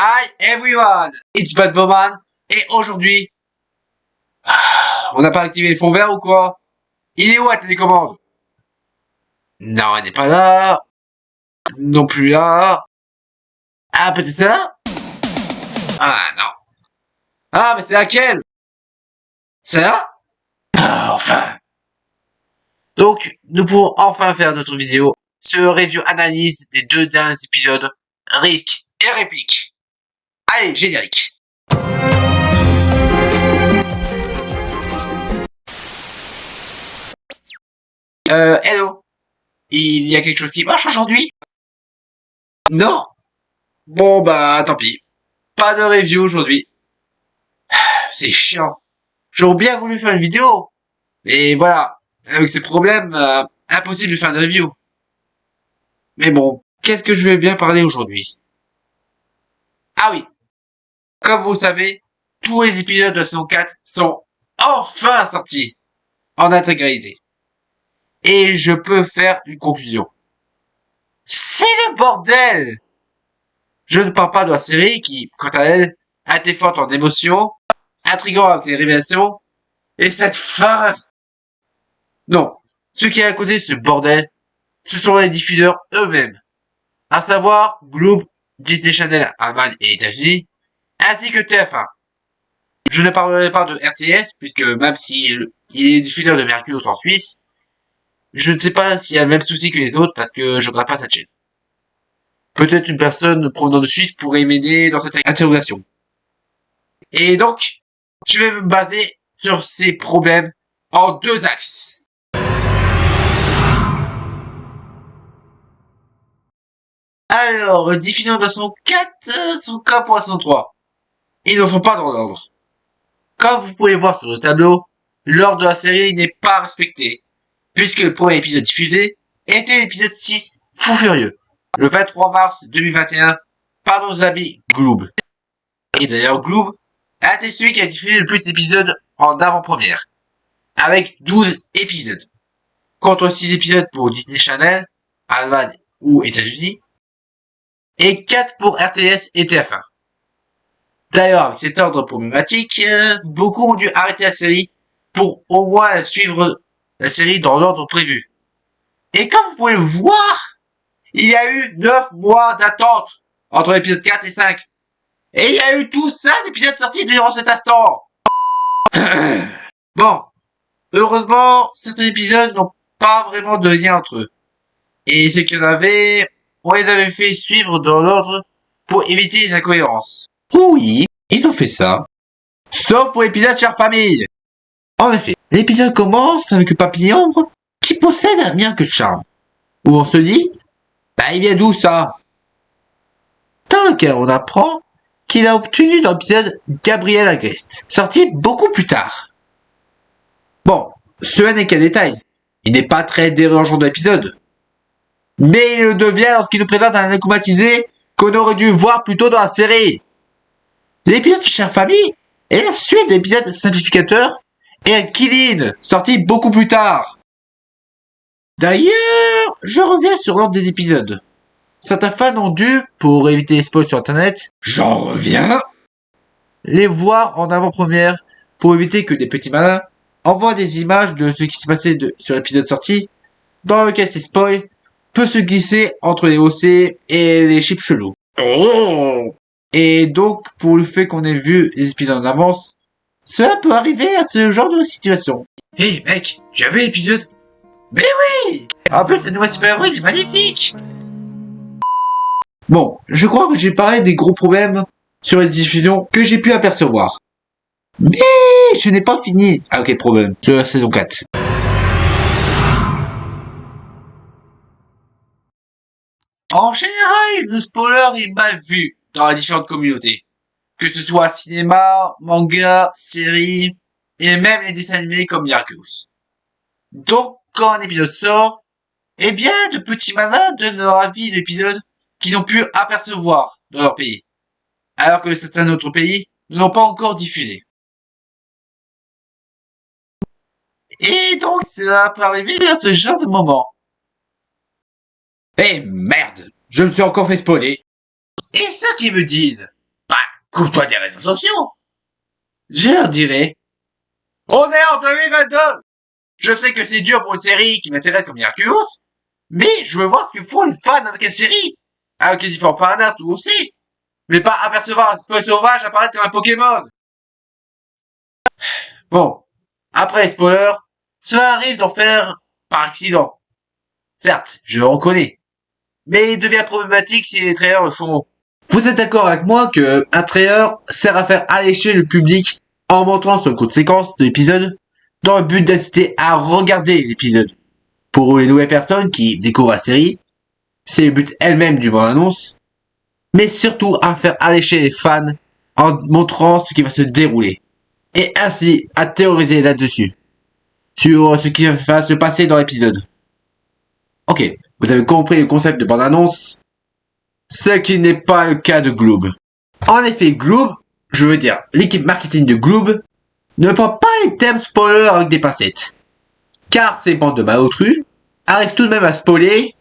Hi everyone, it's Batman et aujourd'hui, on n'a pas activé le fond vert ou quoi? Il est où la télécommande? Non, elle n'est pas là. Non plus là. Ah, peut-être ça? Ah non. Ah, mais c'est laquelle? Celle-là? Ah, enfin. Donc, nous pouvons enfin faire notre vidéo sur review analyse des deux derniers épisodes, risque et réplique. Allez, générique. Hello. Il y a quelque chose qui marche aujourd'hui? Non? Bon bah tant pis. Pas de review aujourd'hui. C'est chiant. J'aurais bien voulu faire une vidéo. Mais voilà. Avec ces problèmes, impossible de faire de review. Mais bon, qu'est-ce que je vais bien parler aujourd'hui? Ah oui. Comme vous le savez, tous les épisodes de la saison 4 sont enfin sortis. En intégralité. Et je peux faire une conclusion. C'est le bordel! Je ne parle pas de la série qui, quant à elle, a été forte en émotion, intriguant avec les révélations, et cette fin. Non. Ce qui est à côté de ce bordel, ce sont les diffuseurs eux-mêmes. À savoir, Globe, Disney Channel, Allemagne et États-Unis, ainsi que TF1. Je ne parlerai pas de RTS, puisque même s'il est diffuseur de Mercure en Suisse, je ne sais pas s'il y a le même souci que les autres parce que je ne regarde pas cette chaîne. Peut-être une personne provenant de Suisse pourrait m'aider dans cette interrogation. Et donc, je vais me baser sur ces problèmes en deux axes. Alors, diffusant de la saison 4, son cas pour la saison 3. Ils ne sont pas dans l'ordre. Comme vous pouvez voir sur le tableau, l'ordre de la série n'est pas respecté, puisque le premier épisode diffusé était l'épisode 6, Fou Furieux, le 23 mars 2021, par nos amis Gloob. Et d'ailleurs, Gloob a été celui qui a diffusé le plus d'épisodes en avant-première, avec 12 épisodes, contre 6 épisodes pour Disney Channel, Allemagne ou États-Unis, et 4 pour RTS et TF1. D'ailleurs, avec cet ordre problématique, beaucoup ont dû arrêter la série pour au moins suivre la série dans l'ordre prévu. Et comme vous pouvez le voir, il y a eu 9 mois d'attente entre l'épisode 4 et 5. Et il y a eu tout ça d'épisodes sortis durant cet instant. Bon, heureusement, certains épisodes n'ont pas vraiment de lien entre eux. Et ceux qu'il y en avait, on les avait fait suivre dans l'ordre pour éviter les incohérences. Oui, ils ont fait ça. Sauf pour l'épisode Chère Famille. En effet, l'épisode commence avec le papillon ombre qui possède un bien que de charme. Où on se dit, bah il vient d'où ça? Tant qu'on apprend qu'il a obtenu dans l'épisode Gabriel Agreste, sorti beaucoup plus tard. Bon, ce n'est qu'un détail. Il n'est pas très dérangeant dans l'épisode. Mais il le devient lorsqu'il nous présente un incomatisé qu'on aurait dû voir plus tôt dans la série. L'épisode Chère Famille est la suite de l'épisode Simplificateur et un Kill-In, sorti beaucoup plus tard. D'ailleurs, je reviens sur l'ordre des épisodes. Certains fans ont dû, pour éviter les spoils sur internet, j'en reviens, les voir en avant-première pour éviter que des petits malins envoient des images de ce qui s'est passé sur l'épisode sorti, dans lequel ces spoils peut se glisser entre les OC et les chips chelous. Oh. Et donc, pour le fait qu'on ait vu les épisodes en avance, cela peut arriver à ce genre de situation. Hey mec, tu as vu l'épisode? Mais oui! En plus, la nouvelle super-héros est magnifique! Bon, je crois que j'ai parlé des gros problèmes sur les diffusions que j'ai pu apercevoir. Mais je n'ai pas fini avec les problèmes sur la saison 4. En général, le spoiler est mal vu dans les différentes communautés. Que ce soit cinéma, manga, série, et même les dessins animés comme Yargos. Donc, quand un épisode sort, eh bien, de petits malins donnent leur avis de l'épisode qu'ils ont pu apercevoir dans leur pays. Alors que certains autres pays ne l'ont pas encore diffusé. Et donc, ça peut arriver à ce genre de moment. Eh merde, je me suis encore fait spoiler. Et ceux qui me disent, coupe-toi des réseaux sociaux. Je leur dirais, on est en 2022. Je sais que c'est dur pour une série qui m'intéresse comme Miraculous, mais je veux voir ce que font les fans avec une série. Avec les différents fanarts aussi. Mais pas apercevoir un spoil sauvage apparaître comme un Pokémon. Bon. Après les spoilers, cela arrive d'en faire par accident. Certes, je le reconnais. Mais il devient problématique si les trailers le font. Vous êtes d'accord avec moi que un trailer sert à faire allécher le public en montrant sur le code séquence de l'épisode dans le but d'inciter à regarder l'épisode. Pour les nouvelles personnes qui découvrent la série, c'est le but elle-même du bande-annonce, mais surtout à faire allécher les fans en montrant ce qui va se dérouler, et ainsi à théoriser là-dessus, sur ce qui va se passer dans l'épisode. Ok, vous avez compris le concept de bande-annonce, ce qui n'est pas le cas de Gloob. En effet, Gloob, je veux dire l'équipe marketing de Gloob, ne prend pas les thèmes spoilers avec des pincettes, car ces bandes de malotrus arrivent tout de même à spoiler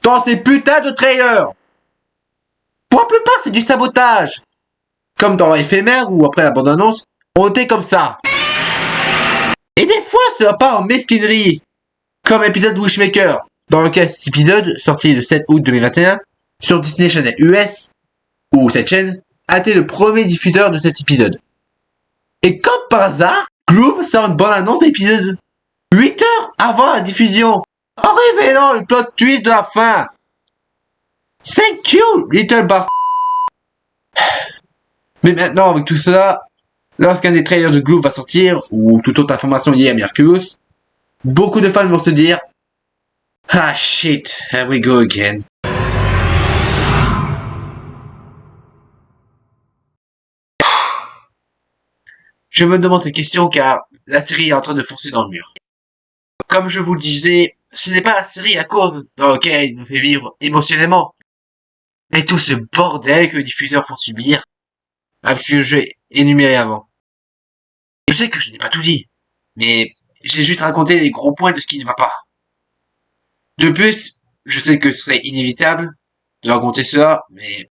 dans ces putains de trailers. Pour la plupart, c'est du sabotage. Comme dans Éphémère ou après la bande-annonce, on était comme ça. Et des fois, ça va pas en mesquinerie. Comme l'épisode Wishmaker, dans lequel cet épisode, sorti le 7 août 2021, sur Disney Channel US, où cette chaîne a été le premier diffuseur de cet épisode. Et comme par hasard, Gloob sort une bande-annonce d'épisode 8 heures avant la diffusion, en révélant le plot twist de la fin. Thank you, little bastard. Mais maintenant, avec tout cela, lorsqu'un des trailers de Gloob va sortir, ou toute autre information liée à Miraculous, beaucoup de fans vont se dire « Ah shit, here we go again ». Je me demande cette question car la série est en train de foncer dans le mur. Comme je vous le disais, ce n'est pas la série à cause dans laquelle il nous fait vivre émotionnellement, mais tout ce bordel que les diffuseurs font subir avec ce que j'ai énuméré avant. Je sais que je n'ai pas tout dit, mais j'ai juste raconté les gros points de ce qui ne va pas. De plus, je sais que ce serait inévitable de raconter cela, mais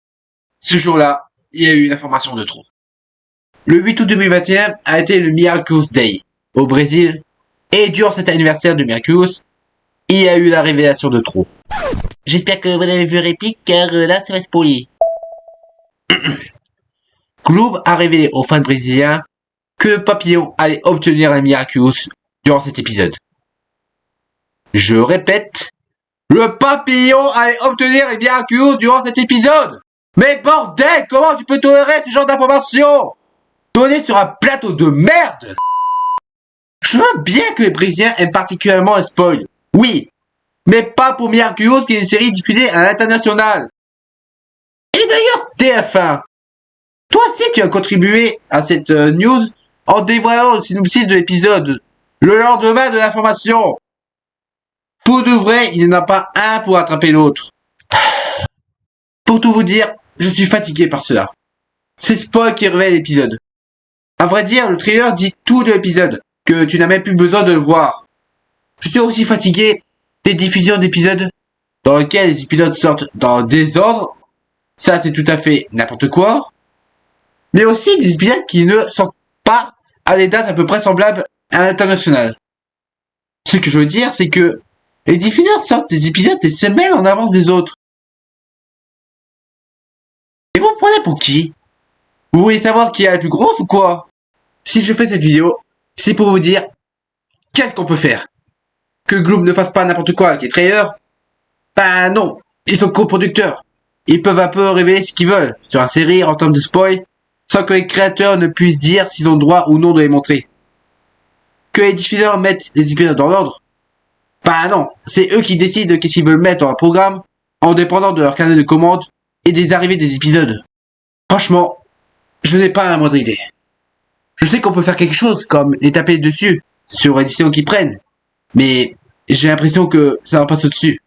ce jour-là, il y a eu une information de trop. Le 8 août 2021 a été le Miraculous Day au Brésil, et durant cet anniversaire de Miraculous, il y a eu la révélation de trop. J'espère que vous avez vu réplique car là ça va spoiler. Gloob a révélé aux fans brésiliens que Papillon allait obtenir un Miraculous durant cet épisode. Je répète, le Papillon allait obtenir un Miraculous durant cet épisode. Mais bordel, comment tu peux tolérer ce genre d'informations données sur un plateau de merde? Je veux bien que les Brésiliens aiment particulièrement un spoil, oui, mais pas pour Miraculous qui est une série diffusée à l'international. Et d'ailleurs, TF1, toi aussi tu as contribué à cette news en dévoilant le synopsis de l'épisode le lendemain de l'information. Pour de vrai, il n'y en a pas un pour attraper l'autre. Pour tout vous dire, je suis fatigué par cela. C'est spoil qui révèle l'épisode. À vrai dire, le trailer dit tout de l'épisode, que tu n'as même plus besoin de le voir. Je suis aussi fatigué des diffusions d'épisodes dans lesquels les épisodes sortent dans le désordre. Ça, c'est tout à fait n'importe quoi. Mais aussi des épisodes qui ne sortent pas à des dates à peu près semblables à l'international. Ce que je veux dire, c'est que les diffuseurs sortent des épisodes des semaines en avance des autres. Et vous me prenez pour qui? Vous voulez savoir qui est la plus grosse ou quoi? Si je fais cette vidéo, c'est pour vous dire qu'est-ce qu'on peut faire. Que Gloob ne fasse pas n'importe quoi avec les trailers? Ben non, ils sont coproducteurs. Ils peuvent un peu révéler ce qu'ils veulent sur la série en termes de spoil, sans que les créateurs ne puissent dire s'ils ont le droit ou non de les montrer. Que les diffuseurs mettent les épisodes dans l'ordre? Ben non, c'est eux qui décident qu'est-ce qu'ils veulent mettre dans le programme, en dépendant de leur carnet de commandes et des arrivées des épisodes. Franchement, je n'ai pas la moindre idée. Je sais qu'on peut faire quelque chose, comme les taper dessus, sur l'édition qu'ils prennent, mais j'ai l'impression que ça va pas au-dessus.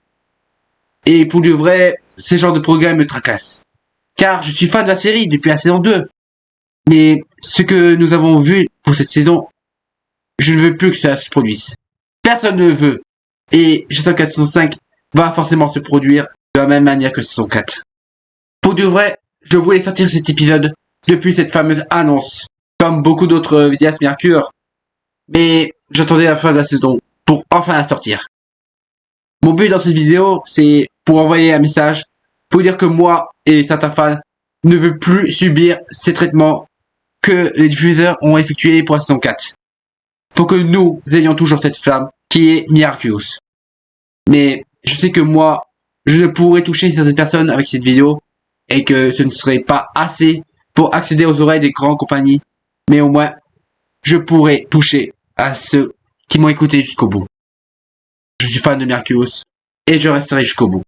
Et pour de vrai, ces genres de programmes me tracassent. Car je suis fan de la série depuis la saison 2. Mais ce que nous avons vu pour cette saison, je ne veux plus que ça se produise. Personne ne le veut. Et j'attends que la saison 5 va forcément se produire de la même manière que la saison 4. Pour de vrai, je voulais sortir cet épisode depuis cette fameuse annonce, comme beaucoup d'autres vidéastes Mercure, mais j'attendais la fin de la saison pour enfin la sortir. Mon but dans cette vidéo, c'est pour envoyer un message, pour dire que moi et certains fans ne veulent plus subir ces traitements que les diffuseurs ont effectués pour la saison 4. Pour que nous ayons toujours cette flamme qui est Miraculous. Mais je sais que moi, je ne pourrais toucher certaines personnes avec cette vidéo et que ce ne serait pas assez pour accéder aux oreilles des grandes compagnies. Mais au moins, je pourrais toucher à ceux qui m'ont écouté jusqu'au bout. Je suis fan de Miraculous et je resterai jusqu'au bout.